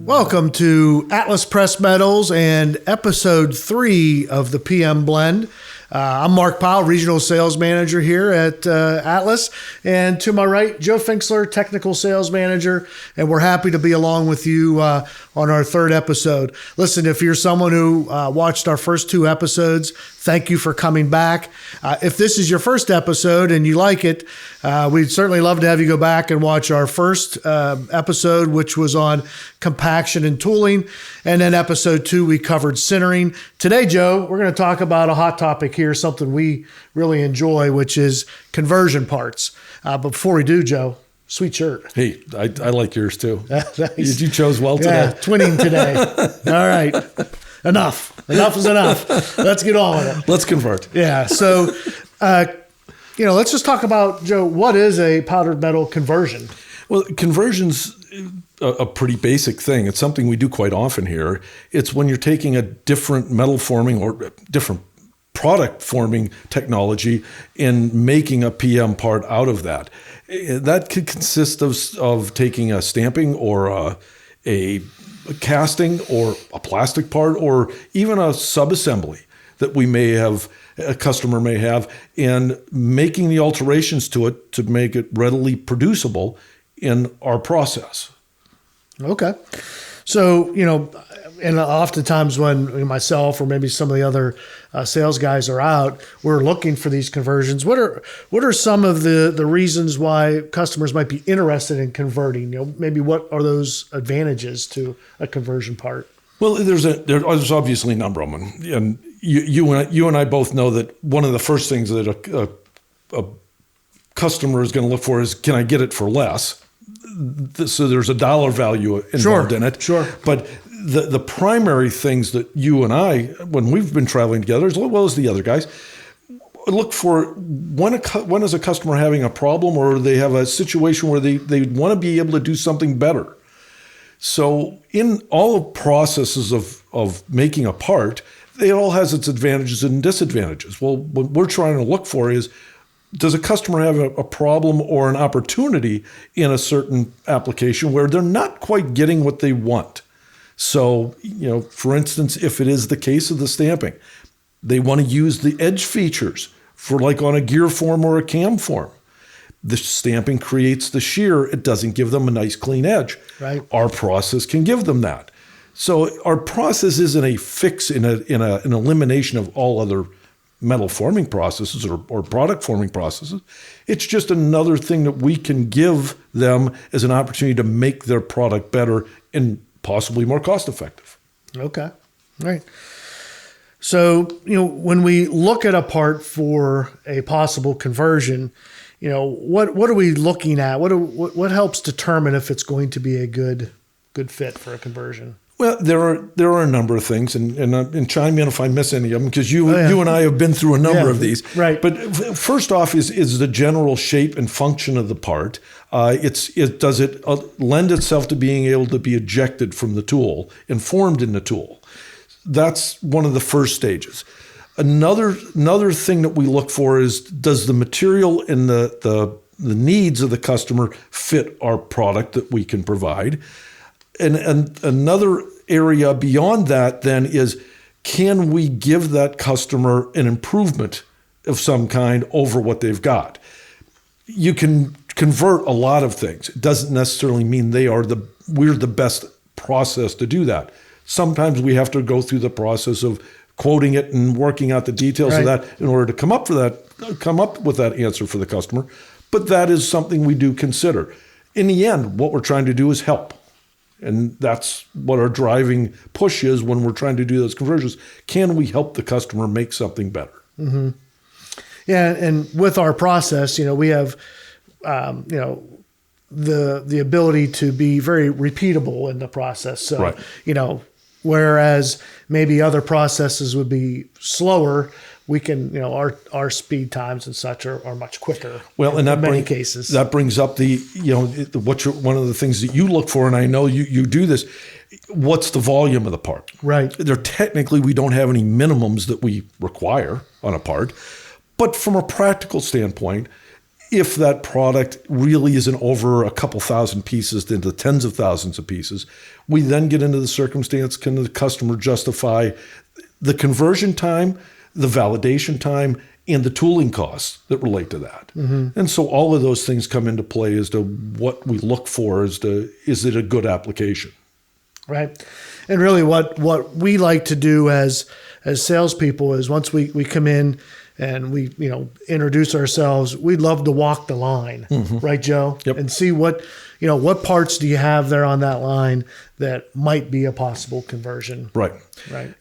Welcome to Atlas Press Metals and episode 3 of the PM Blend. I'm Mark Powell, Regional Sales Manager here at Atlas. And to my right, Joe Pfingstler, Technical Sales Manager. And we're happy to be along with you on our third episode. Listen, if you're someone who watched our first 2 episodes, thank you for coming back. If this is your first episode and you like it, we'd certainly love to have you go back and watch our first episode, which was on compaction and tooling. And then episode 2, we covered sintering. Today, Joe, we're going to talk about a hot topic here, something we really enjoy, which is conversion parts. But before we do, Joe, sweet shirt. Hey, I like yours too. Nice. You chose well today. Yeah, twinning today. All right. Enough. Enough is enough. Let's get on with it. Let's convert. Yeah. So, let's just talk about, Joe, what is a powdered metal conversion? Well, conversion's a pretty basic thing. It's something we do quite often here. It's when you're taking a different metal forming or different product forming technology and making a PM part out of that. That could consist of taking a stamping or a casting or a plastic part or even a subassembly that a customer may have, and making the alterations to it to make it readily producible in our process. Okay. So, and oftentimes when myself or maybe some of the other sales guys are out, we're looking for these conversions. What are some of the reasons why customers might be interested in converting? Maybe what are those advantages to a conversion part? Well, there's obviously a number of them, and you and I both know that one of the first things that a customer is going to look for is, can I get it for less? So there's a dollar value involved in it. Sure. But the primary things that you and I, when we've been traveling together, as well as the other guys, look for when is a customer having a problem or they have a situation where they want to be able to do something better. So in all processes of making a part, it all has its advantages and disadvantages. Well, what we're trying to look for is, does a customer have a problem or an opportunity in a certain application where they're not quite getting what they want? So, for instance, if it is the case of the stamping, they want to use the edge features for like on a gear form or a cam form. The stamping creates the shear. It doesn't give them a nice clean edge. Right. Our process can give them that. So our process isn't a fix in an elimination of all other metal forming processes or product forming processes. It's just another thing that we can give them as an opportunity to make their product better and possibly more cost effective. Okay. All right. So, when we look at a part for a possible conversion, what are we looking at? What helps determine if it's going to be a good fit for a conversion? Well, there are a number of things, and chime in if I miss any of them, because you and I have been through a number of these. Right. But first off is the general shape and function of the part. Does it lend itself to being able to be ejected from the tool and formed in the tool? That's one of the first stages. Another thing that we look for is, does the material and the needs of the customer fit our product that we can provide? And another area beyond that then is, can we give that customer an improvement of some kind over what they've got? You can convert a lot of things. It doesn't necessarily mean we're the best process to do that. Sometimes we have to go through the process of quoting it and working out the details of that in order to come up with that answer for the customer. But that is something we do consider. In the end, what we're trying to do is help. And that's what our driving push is when we're trying to do those conversions. Can we help the customer make something better? Mm-hmm. Yeah, and with our process, we have, the ability to be very repeatable in the process. So, right. Whereas maybe other processes would be slower, we can, our speed times and such are much quicker. Well, in many cases. That brings up one of the things that you look for, and I know you do this. What's the volume of the part? Right. Technically, we don't have any minimums that we require on a part, but from a practical standpoint, if that product really isn't over a couple thousand pieces into tens of thousands of pieces, we then get into the circumstance, can the customer justify the conversion time, the validation time, and the tooling costs that relate to that. And so all of those things come into play as to what we look for as to, is it a good application? Right. And really what we like to do as salespeople is once we come in and we, introduce ourselves, we'd love to walk the line, right, Joe? Yep. And see what parts do you have there on that line that might be a possible conversion. Right. Right.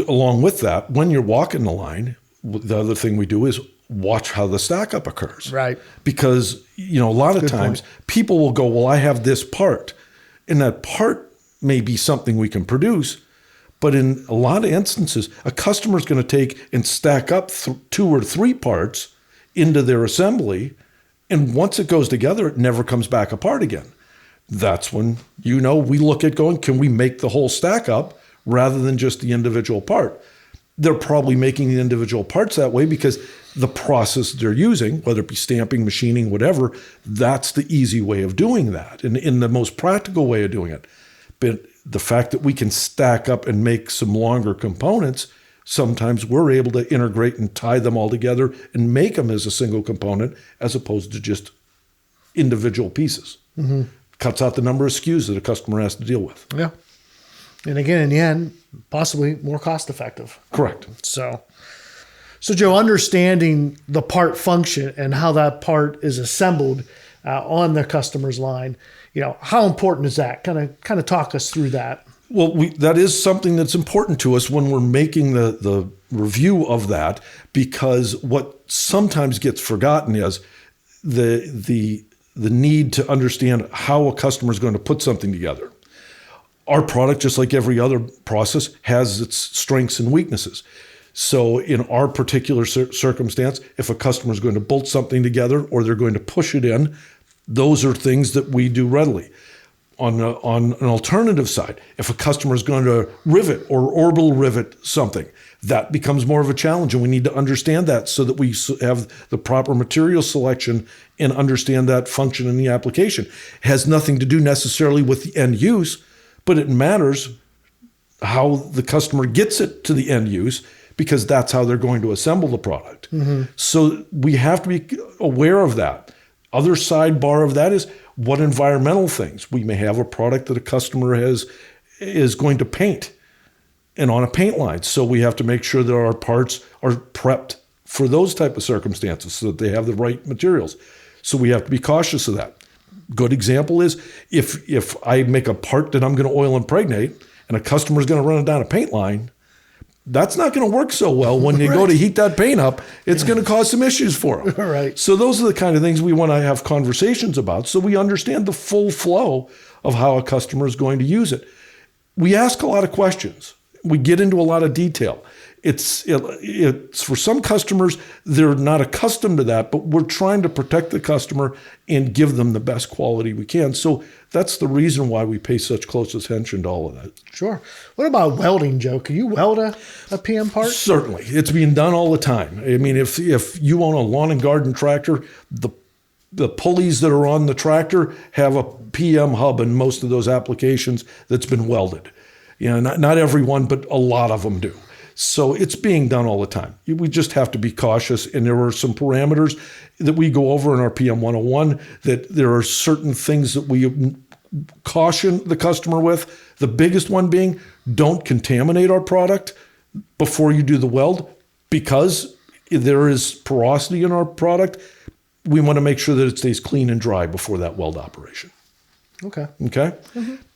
Along with that, when you're walking the line, the other thing we do is watch how the stack up occurs. Right. Because, a lot of times people will go, well, I have this part, and that part may be something we can produce. But in a lot of instances, a customer is going to take and stack up 2 or 3 parts into their assembly. And once it goes together, it never comes back apart again. That's when, we look at going, can we make the whole stack up rather than just the individual part? They're probably making the individual parts that way because the process they're using, whether it be stamping, machining, whatever, that's the easy way of doing that and in the most practical way of doing it. But the fact that we can stack up and make some longer components, sometimes we're able to integrate and tie them all together and make them as a single component as opposed to just individual pieces. Cuts out the number of SKUs that a customer has to deal with. Yeah. And again, in the end, possibly more cost effective. Correct. So Joe, understanding the part function and how that part is assembled on the customer's line, how important is that? Kind of talk us through that. Well, that is something that's important to us when we're making the review of that, because what sometimes gets forgotten is the need to understand how a customer is going to put something together. Our product, just like every other process, has its strengths and weaknesses. So in our particular circumstance, if a customer is going to bolt something together or they're going to push it in, those are things that we do readily. On an alternative side, if a customer is going to rivet or orbital rivet something, that becomes more of a challenge, and we need to understand that so that we have the proper material selection and understand that function in the application. It has nothing to do necessarily with the end use, but it matters how the customer gets it to the end use, because that's how they're going to assemble the product. So we have to be aware of that. Other sidebar of that is what environmental things. We may have a product that a customer is going to paint and on a paint line. So we have to make sure that our parts are prepped for those type of circumstances so that they have the right materials. So we have to be cautious of that. Good example is if I make a part that I'm going to oil impregnate and a customer is going to run it down a paint line, that's not going to work so well when you go to heat that paint up. It's going to cause some issues for them. Right. So those are the kind of things we want to have conversations about so we understand the full flow of how a customer is going to use it. We ask a lot of questions. We get into a lot of detail. It's for some customers, they're not accustomed to that, but we're trying to protect the customer and give them the best quality we can. So that's the reason why we pay such close attention to all of that. Sure. What about welding, Joe? Can you weld a PM part? Certainly. It's being done all the time. I mean, if you own a lawn and garden tractor, the pulleys that are on the tractor have a PM hub in most of those applications that's been welded. Not everyone, but a lot of them do. So it's being done all the time. We just have to be cautious. And there are some parameters that we go over in our PM 101 that there are certain things that we caution the customer with. The biggest one being, don't contaminate our product before you do the weld, because there is porosity in our product. We want to make sure that it stays clean and dry before that weld operation. Okay.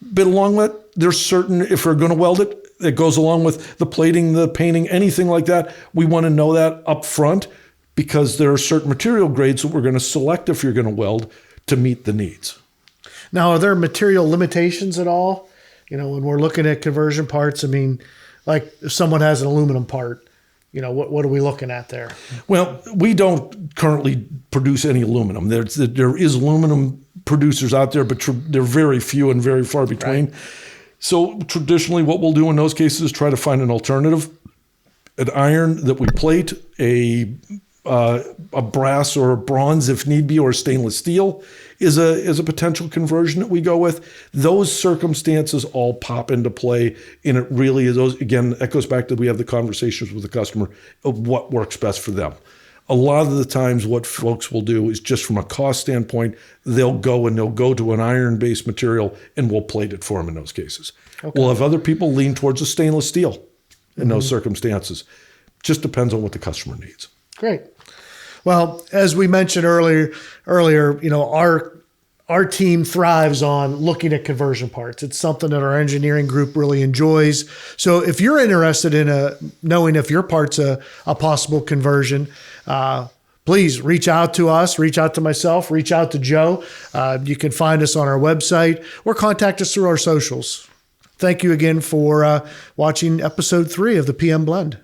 But along with that, there's certain, if we're going to weld it, it goes along with the plating, the painting, anything like that. We want to know that up front, because there are certain material grades that we're going to select if you're going to weld to meet the needs. Now, are there material limitations at all? When we're looking at conversion parts, I mean, like if someone has an aluminum part, what are we looking at there? Well, we don't currently produce any aluminum. There is aluminum producers out there, but they're very few and very far between. Right. So traditionally what we'll do in those cases is try to find an alternative, an iron that we plate, a a brass or a bronze if need be, or stainless steel is a potential conversion that we go with. Those circumstances all pop into play, and it really is those, again, that goes back to we have the conversations with the customer of what works best for them. A lot of the times what folks will do is just from a cost standpoint, they'll go to an iron-based material and we'll plate it for them in those cases. Okay. We'll have other people lean towards a stainless steel in those circumstances. Just depends on what the customer needs. Great. Well, as we mentioned earlier, our team thrives on looking at conversion parts. It's something that our engineering group really enjoys. So if you're interested in knowing if your part's a possible conversion, please reach out to us, reach out to myself, reach out to Joe. You can find us on our website or contact us through our socials. Thank you again for watching episode 3 of the PM Blend.